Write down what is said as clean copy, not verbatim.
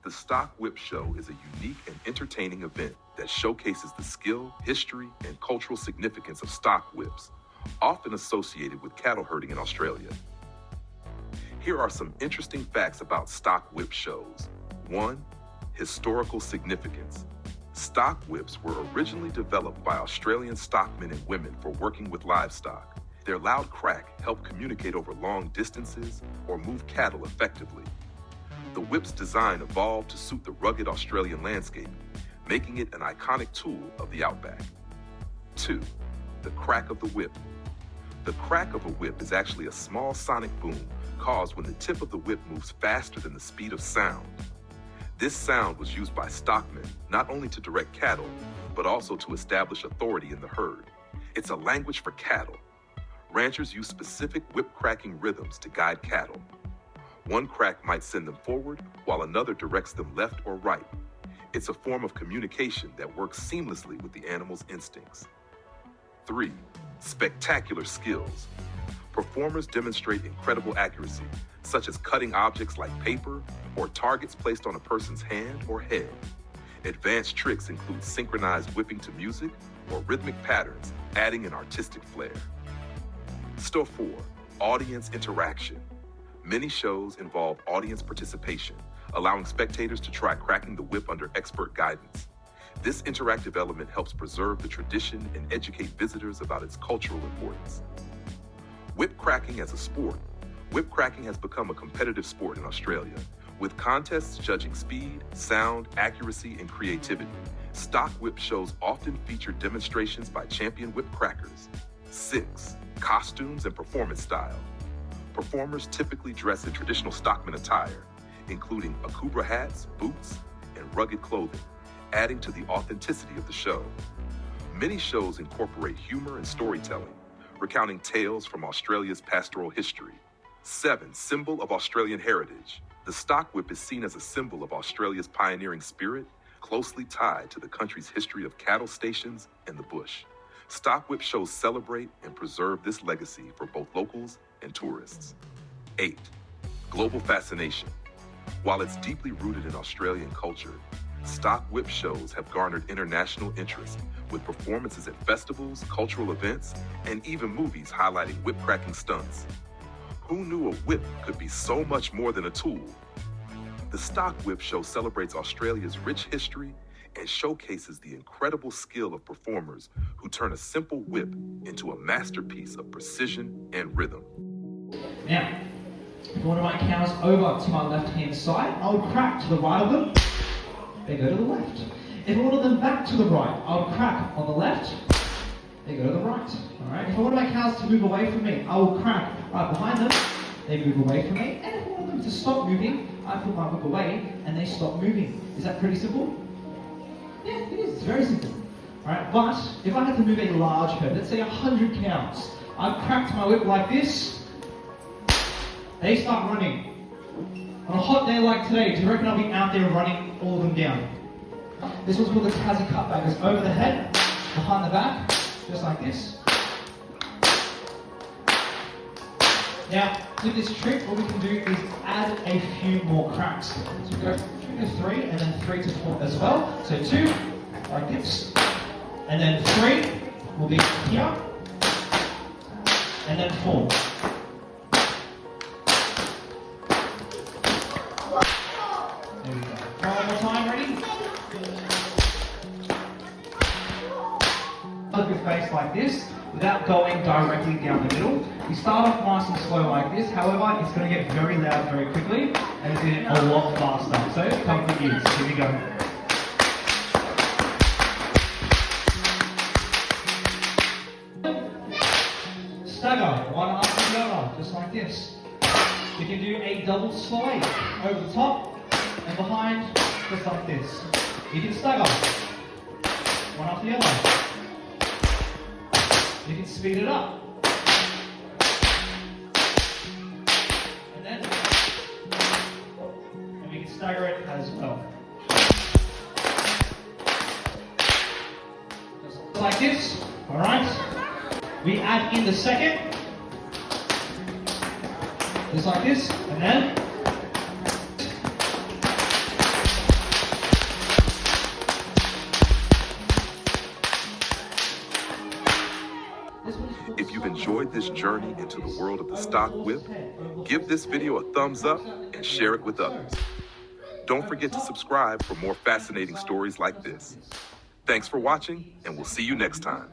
The Stock Whip Show is a unique and entertaining event that showcases the skill, history, and cultural significance of stock whips, often associated with cattle herding in Australia. Here are some interesting facts about stock whip shows. 1. Historical significance. Stock whips were originally developed by Australian stockmen and women for working with livestock. Their loud crack helped communicate over long distances or move cattle effectively. The whip's design evolved to suit the rugged Australian landscape, making it an iconic tool of the outback. 2. The crack of the whip. The crack of a whip is actually a small sonic boom caused when the tip of the whip moves faster than the speed of sound. This sound was used by stockmen not only to direct cattle, but also to establish authority in the herd. It's a language for cattle. Ranchers use specific whip-cracking rhythms to guide cattle. One crack might send them forward, while another directs them left or right. It's a form of communication that works seamlessly with the animal's instincts. 3. Spectacular skills. Performers demonstrate incredible accuracy, such as cutting objects like paper or targets placed on a person's hand or head. Advanced tricks include synchronized whipping to music or rhythmic patterns, adding an artistic flair. 4. Audience interaction. Many shows involve audience participation, allowing spectators to try cracking the whip under expert guidance. This interactive element helps preserve the tradition and educate visitors about its cultural importance. Whip cracking as a sport. Whip cracking has become a competitive sport in Australia, with contests judging speed, sound, accuracy, and creativity. Stock whip shows often feature demonstrations by champion whip crackers. 6. Costumes and performance style. Performers typically dress in traditional stockman attire, including akubra hats, boots, and rugged clothing, adding to the authenticity of the show. Many shows incorporate humor and storytelling, recounting tales from Australia's pastoral history. 7. Symbol of Australian heritage. The stock whip is seen as a symbol of Australia's pioneering spirit, closely tied to the country's history of cattle stations and the bush. Stock whip shows celebrate and preserve this legacy for both locals and tourists. 8. Global fascination. While it's deeply rooted in Australian culture, stock whip shows have garnered international interest, with performances at festivals, cultural events, and even movies highlighting whip-cracking stunts. Who knew a whip could be so much more than a tool? The Stock Whip Show celebrates Australia's rich history and showcases the incredible skill of performers who turn a simple whip into a masterpiece of precision and rhythm. Now, if one of my cows over to my left-hand side, I'll crack to the right of them, they go to the left. If I wanted them back to the right, I'll crack on the left, they go to the right. Alright? If I want my cows to move away from me, I will crack right behind them, they move away from me. And if I want them to stop moving, I put my whip away and they stop moving. Is that pretty simple? Yeah, it is. It's very simple. Alright, but if I had to move a large herd, let's say 100 cows, I've cracked my whip like this, they start running. On a hot day like today, do you reckon I'll be out there running all of them down? This one's called the Tassie cutback. It's over the head, behind the back, just like this. Now, with this trick, what we can do is add a few more cracks. So we go 2 to 3, and then 3 to 4 as well. So 2, like this, and then 3 will be here, and then 4. There we go. One more time, ready? Look your face like this, without going directly down the middle. We start off nice and slow like this, however, it's going to get very loud very quickly, and it's getting a lot faster. So, come for ears. Here we go. Stagger, one after the other, just like this. You can do a double slide over the top and behind, just like this. You can stagger, one after the other. You can speed it up. And we can stagger it as well. Just like this, alright? We add in the second, just like this, and then If you've enjoyed this journey into the world of the stock whip, give this video a thumbs up and share it with others. Don't forget to subscribe for more fascinating stories like this. Thanks for watching, and we'll see you next time.